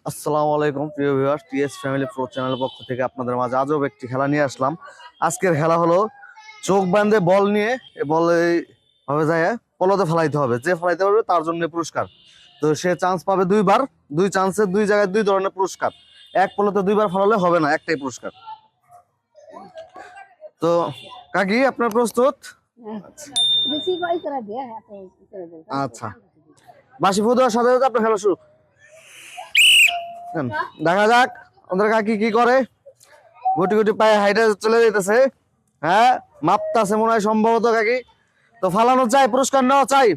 আসসালামু আলাইকুম প্রিয় ভিউয়ার্স, টিএস ফ্যামিলি প্রো চ্যানেলের পক্ষ থেকে আপনাদের মাঝে আজব একটি খেলা নিয়ে আসলাম। আজকের খেলা হলো চোখ বাঁধে বল নিয়ে বল ভাবে যায় পলতে ফেলাইতে হবে। যে ফেলাইতে পারবে তার জন্য পুরস্কার। তো সে চান্স পাবে দুইবার, দুই চান্সে দুই জায়গায় দুই ধরনের পুরস্কার। এক পলতে দুইবার ফেলালে হবে না, একটাই পুরস্কার। তো কাকি আপনার প্রস্তুত? আচ্ছা, বাসি ফু দেওয়ার সাথে সাথে আপনার খেলা শুরু। দেখা যাক আমাদের কাকি কি করে। গুটি গুটি পায়ে হাইটে চলে যেতেছে। হ্যাঁ, মাপতাছে মনে হয় সম্ভবত কাকি। তো ফালানো চাই, পুরস্কার নেওয়া চাই।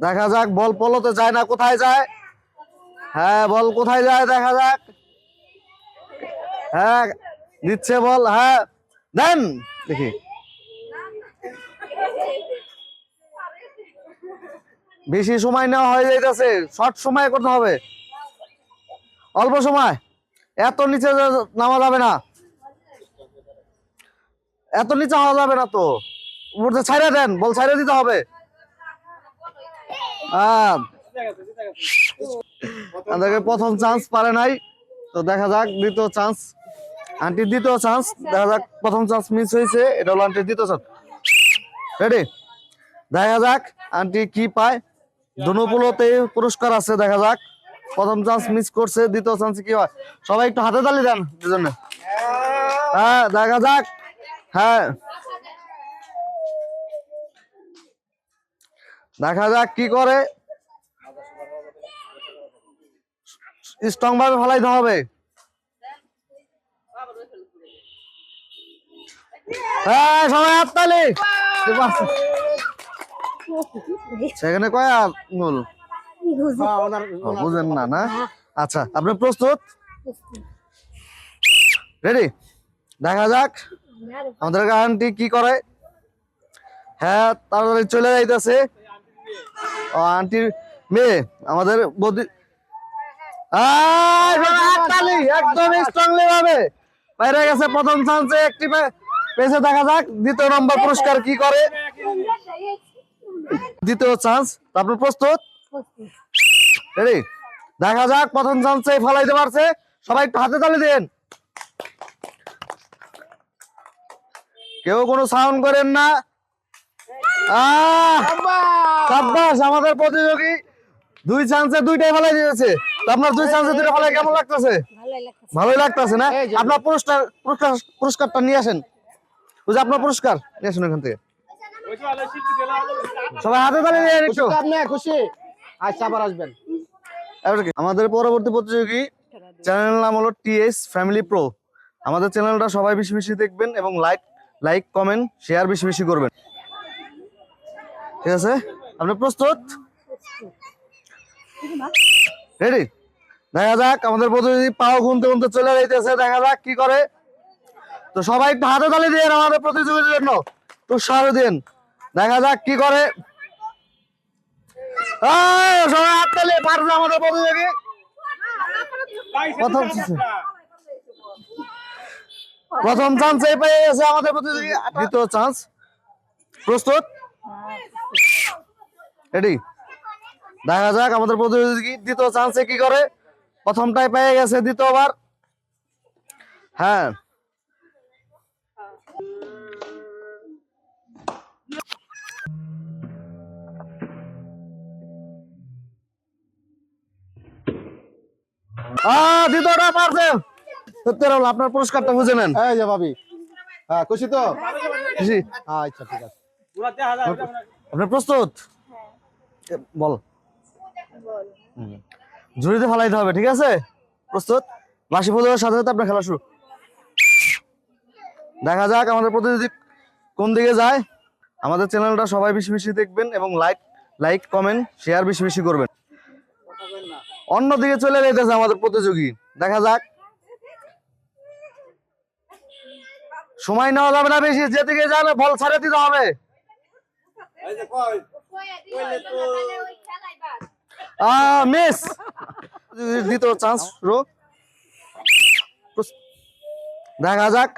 দেখা যাক বল পলতে যায় না, কোথায় যায়? হ্যাঁ, বল কোথায় যায় দেখা যাক। হ্যাঁ, দিচ্ছে বল। হ্যাঁ, দেন দেখি। বেশি সময় নেওয়া হয়ে যাইতেছে, শর্ট সময় করতে হবে। অল্প সময়, এত নিচে নামা যাবে না, এত নিচে হওয়া যাবে না। তো উপরে ছাইড়া দেন, বল ছাইড়া দিতে হবে। আমাদেরকে প্রথম চান্স পারে নাই। তো দেখা যাক দ্বিতীয় চান্স, আন্টির দ্বিতীয় চান্স। দেখা যাক, প্রথম চান্স মিস হয়েছে, এটা হলো আন্টির দ্বিতীয় চান্স। রেডি? দেখা যাক আন্টি কি পায়। দুনোপুলোতে পুরস্কার আছে। দেখা যাক, প্রথম চান্স মিস করছে, দ্বিতীয় চান্স কি হয়। সবাই একটু হাতে তালি দেন দুজনে। হ্যাঁ, দেখা যাক। হ্যাঁ, দেখা যাক কি করে। স্ট্রং ভাবে ফেলাইতে হবে। হ্যাঁ, সবাই হাততালি। সেখানে কয় আঙুল বুঝেন না? না, আচ্ছা, আপনি প্রস্তুত? রেডি? দেখা যাক আমাদের আন্টি কি করে। হ্যাঁ, তাড়াতাড়ি চলে যাইতেছে। আন্টির মেয়ে আমাদের বৌদি। একদম স্ট্রংলি ভাবে বাইরে গেছে। প্রথম চান্সে একটি পেয়েছে। দেখা যাক দ্বিতীয় নম্বর পুরস্কার কি করে। দ্বিতীয় চান্স, আপনি প্রস্তুত? রেডি? দেখা যাক প্রথম চান্সে ফলাইতে পারছে। সবাই একটু হাতে তালি দেন। কেউ কোনো সাউন্ড করেন না। সাব্বাস, আমাদের প্রতিযোগী দুই চান্সে দুইটাই ফেলাই দিয়েছে। আপনার দুই চান্সে দুইটা ফেলাই কেমন লাগতেছে? ভালোই লাগতেছে না? আপনার পুরস্কারটা নিয়ে আসেন। ওই যে আপনার পুরস্কার নিয়ে আসেন এখান থেকে। সবাই হাতে তালি দেন একটু। আপনি খুশি? আচ্ছা, আবার আসবেন। আমাদের পরবর্তী প্রতিযোগী চ্যানেলের নাম হলো টিএস ফ্যামিলি প্রো। আমাদের চ্যানেলটা সবাই বেশি বেশি দেখবেন এবং লাইক কমেন্ট শেয়ার বেশি বেশি করবেন। ঠিক আছে, আপনি প্রস্তুত? রেডি? দেখা যাক আমাদের প্রতিযোগী পাও গুনতে গুনতে চলে যাইতেছে। দেখা যাক কি করে। তো সবাই একটু হাতে তালি দিন আমাদের প্রতিযোগীর জন্য, উৎসাহ দিন। দেখা যাক কি করে। সবাই হাত তালি। পারবে আমাদের প্রতিযোগী। প্রথম চান্স এই পেয়ে গেছে আমাদের প্রতিযোগী। দ্বিতীয় চান্স, প্রস্তুত? রেডি? দেখা যাক আমাদের প্রতিযোগী দ্বিতীয় চান্সে কি করে। প্রথমটাই পেয়ে গেছে, দ্বিতীয়বার। হ্যাঁ, দ্বিতীয়টা পারছে। আপনার পুরস্কারটা বুঝে নেন। এই যে ভাবি, হ্যাঁ খুশি তো? খুশি? আচ্ছা, ঠিক আছে। আপনার প্রস্তুত? বল। ঝুড়িতে ফেলাইতে হবে, ঠিক আছে? প্রস্তুত? বাসি ফুলের সাথে সাথে আপনার খেলা শুরু। দেখা যাক আমাদের প্রতিযোগী কোন দিকে যায়। আমাদের চ্যানেলটা সবাই বেশি বেশি দেখবেন এবং লাইক কমেন্ট শেয়ার বেশি বেশি করবেন। অন্যদিকে চলে যাইতেছে আমাদের প্রতিযোগী। দেখা যাক, সময় নেওয়া যাবে না বেশি। যেদিকে যাবে বল ছাড়ে দিতে হবে। মিস। দ্বিতীয় চান্স। দেখা যাক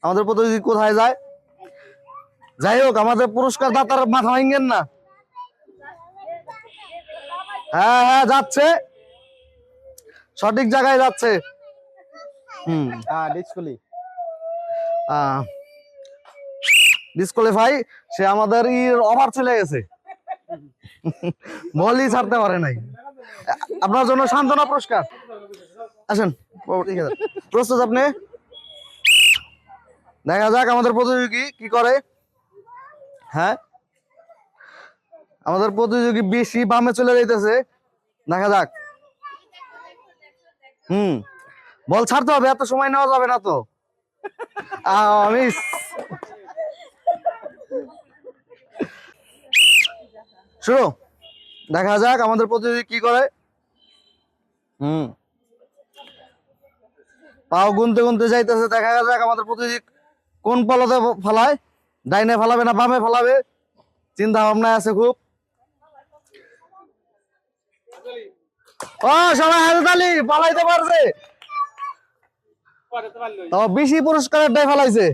আমাদের প্রতিযোগী কোথায় যায়। যাই হোক, আমাদের পুরস্কার দাতার মাথা ভাঙেন না। হ্যাঁ হ্যাঁ যাচ্ছে, সঠিক জায়গায় যাচ্ছে। হ্যাঁ ডিসকুলি। ডিসকোয়ালিফাই, সে আমাদের ওভার চলে গেছে, বলই ছাড়তে পারে নাই। আপনার জন্য সান্ত্বনা পুরস্কার। আসেন, প্রস্তুত আপনি? দেখা যাক আমাদের প্রতিযোগী কি করে। হ্যাঁ, আমাদের প্রতিযোগী বেশি বামে চলে যাইতেছে, দেখা যাক। বল ছাড়তে হবে, এত সময় নেওয়া যাবে না তো। মিস, শুরু। দেখা যাক আমাদের প্রতিযোগী কি করে। পাও গুনতে গুনতে যাইতেছে, দেখা যাক আমাদের প্রতিযোগী কোন পলতে ফেলায়, ডাইনে ফেলাবে না বামে ফেলাবে, চিন্তা ভাবনায় আছে খুব। ও সবাই হাততালি, পালাইতে পারছে, তো বেশি পুরস্কারের ফেলাইছে।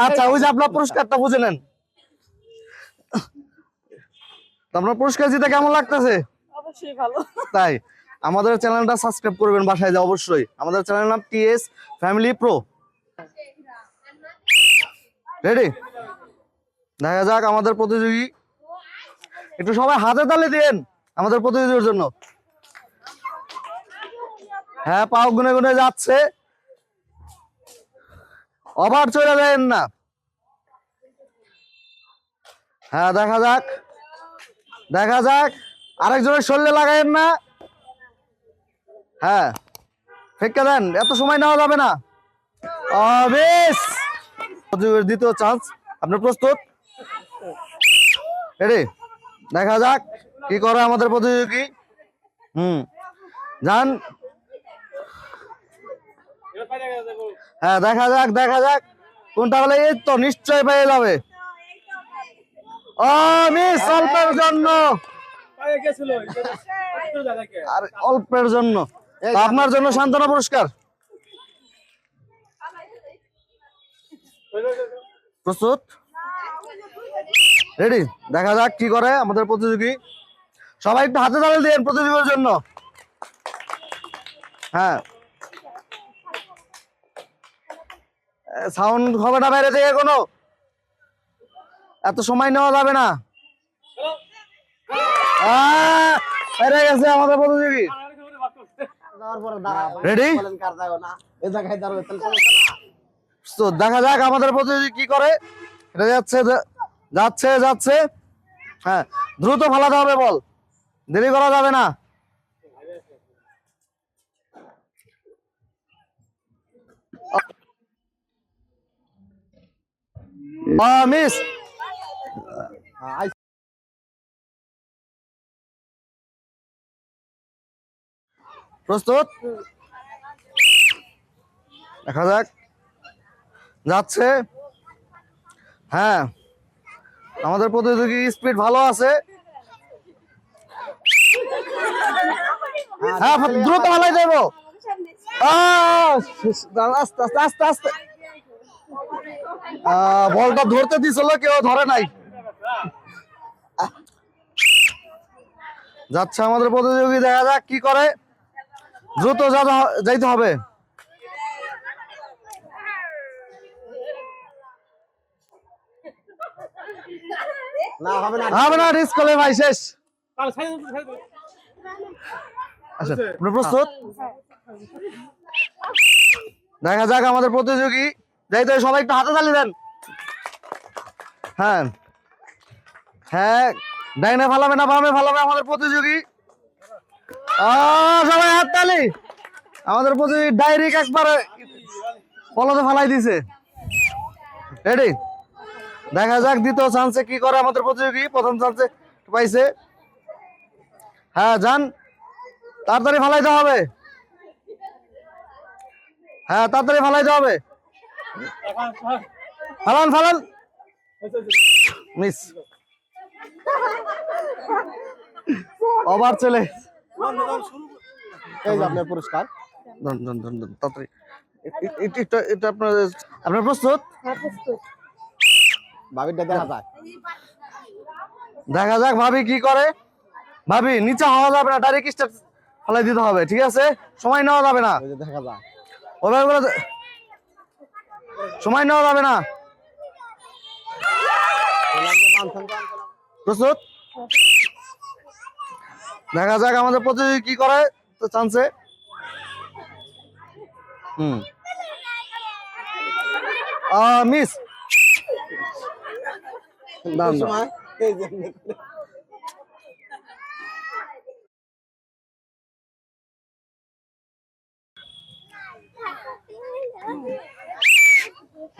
আচ্ছা, ওই যে আপনার পুরস্কারটা বুঝে নেন। আপনার পুরস্কার জিতে কেমন লাগতেছে? অবশ্যই ভালো। তাই আমাদের চ্যানেলটা সাবস্ক্রাইব করবেন বাসায় যা, অবশ্যই। আমাদের চ্যানেল নাম টিএস ফ্যামিলি প্রো। রেডি? দেখা যাক আমাদের প্রতিযোগী, একটু সবাই হাতে তালি দেন আমাদের প্রতিযোগীর জন্য। হ্যাঁ, পাও গুনে গুনে যাচ্ছে, ওভার চলে যাবেন না। হ্যাঁ, দেখা যাক, দেখা যাক, আরেকজনের শরীরে লাগাইন না। হ্যাঁ, ফেঁকে দেন, এত সময় নেওয়া যাবে না। বেশ, প্রতিযোগীর দ্বিতীয় চান্স। আপনি প্রস্তুত? রেডি? দেখা যাক কি করে আমাদের প্রতিযোগী। যান। হ্যাঁ, দেখা যাক, দেখা যাক কোনটা হলে, এই তো নিশ্চয় পেয়ে যাবে। মিস, অল্পের জন্য, আর অল্পের জন্য। তো আপনার জন্য সান্ত্বনা পুরস্কার। প্রস্তুত? রেডি? দেখা যাক কি করে আমাদের প্রতিযোগী। সবাই একটু হাতে তালি দেন প্রতিযোগীর জন্য। হ্যাঁ, সাউন্ড হবে না বাইরে থেকে কোনো, এত সময় নেওয়া যাবে না। হেরে গেছে আমাদের প্রতিযোগী। রেডি? তো দেখা যাক আমাদের প্রতিযোগী কি করে। এটা যাচ্ছে যাচ্ছে যাচ্ছে। হ্যাঁ, দ্রুত ফালাতে হবে বল, দেরি করা যাবে না। মিস। প্রস্তুত? দেখা যাক, যাচ্ছে। হ্যাঁ, আমাদের প্রতিযোগী স্পিড ভালো আছে। হ্যাঁ, দ্রুত ফালাই দেব। আস্তে আস্তে আস্তে আস্তে। বলটা ধরতে দিছিল, কেউ ধরে নাই। যাচ্ছে আমাদের প্রতিযোগী, দেখা যাক কি করে। দ্রুত যাইতে হবে। হবে না, রিস্ক করলে ভাই শেষ। আচ্ছা, আপনি প্রস্তুত? দেখা যাক আমাদের প্রতিযোগী যাইতে, সবাই একটু হাতে তালি দেন। হ্যাঁ হ্যাঁ, ডাইনে ফালাবে না বামে ফালাবে আমাদের প্রতিযোগী। সবাই হাত তালি। আমাদের প্রতিযোগী ডাইরেক্ট একবারে পলতে ফালাই দিছে। রেডি? দেখা যাক দ্বিতীয় চান্সে কি করে আমাদের প্রতিযোগী। প্রথম চান্সে পাইছে। হ্যাঁ, যান, তাড়াতাড়ি ফালাইতে হবে। হ্যাঁ, তাড়াতাড়ি ফালাইতে হবে। ফালান ফালান। মিস, ওভার চলে। এই যে আপনার পুরস্কার। তাড়াতাড়ি, এটা আপনার। আপনার প্রস্তুত? হ্যাঁ, প্রস্তুত। ভাবিটা দেখা যায়। দেখা যাক ভাবি কি করে। ভাবি নিচে হওয়া যাবে না, ডাইরেক্ট স্টার্ট ফেলাই দিতে হবে, ঠিক আছে? সময় নেওয়া যাবে না, ওই যে দেখা যাক। ওভাবে করে সময় নেওয়া যাবে না। প্রস্তুত? দেখা যাক আমাদের প্রতিযোগী কি করে। তো চান্সে মিস। সময় এই যে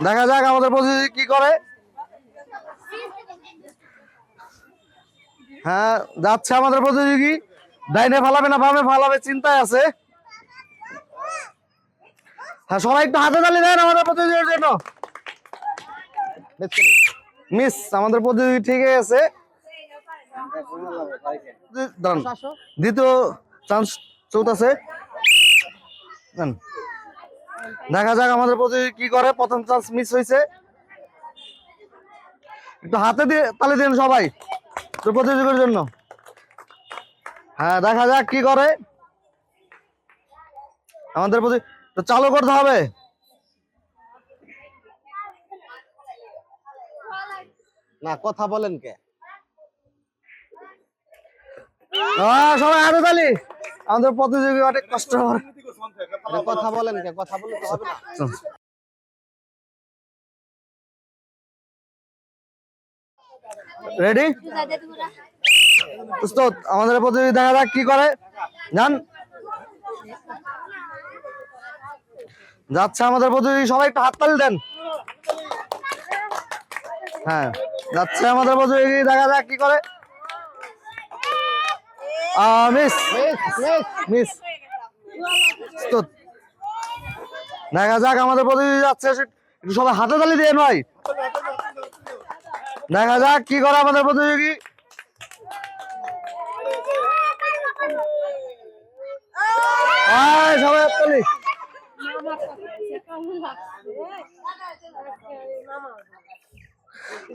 দেখা যাক আমাদের প্রতিযোগী কি করে। হ্যাঁ, যাচ্ছে আমাদের প্রতিযোগী। ডাইনে ফালাবে না বামে ফালাবে চিন্তায় আছে। হ্যাঁ, সবাই একটু হাতে তালি দেন আমাদের প্রতিযোগীর জন্য। ডিসকলি। মিস, আমাদের প্রতিযোগী ঠিক আছে। দাঁড়ান, আসো। দ্বিতীয় চান্স চলতেছে। দেখা যাক আমাদের প্রতিযোগী কি করে। প্রথম চান্স মিস হয়েছে। একটু হাতে দিয়ে তালি দিন সবাই তো প্রতিযোগীর জন্য। হ্যাঁ, দেখা যাক কি করে আমাদের প্রতি। তো চালু করতে হবে। না কথা বলেন কে? সবাই হাতে তালি। আমাদের প্রতিযোগী অনেক কষ্ট করে। আরে কথা বলেন কে? কথা বললে তো হবে না। রেডি? প্রস্তুত? আমাদের প্রতিযোগী দেখা যাক কি করে। যান, যাচ্ছে আমাদের প্রতিযোগী। সবাই একটু হাততালি দেন। হ্যাঁ, যাচ্ছে আমাদের প্রতিযোগী। দেখা যাক কি করে। Miss miss. প্রস্তুত? দেখা যাক আমাদের প্রতিযোগী যাচ্ছে। একটু সবাই হাতে তালি দিয়ে নয়। দেখা যাক কি করে আমাদের প্রতিযোগী। সবাই হাততালি।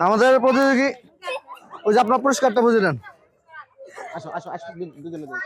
আমাদের প্রতিযোগী ওই যে আপনার পুরস্কারটা বুঝে নেন। আসো আসো আসো দুজনে দুজন।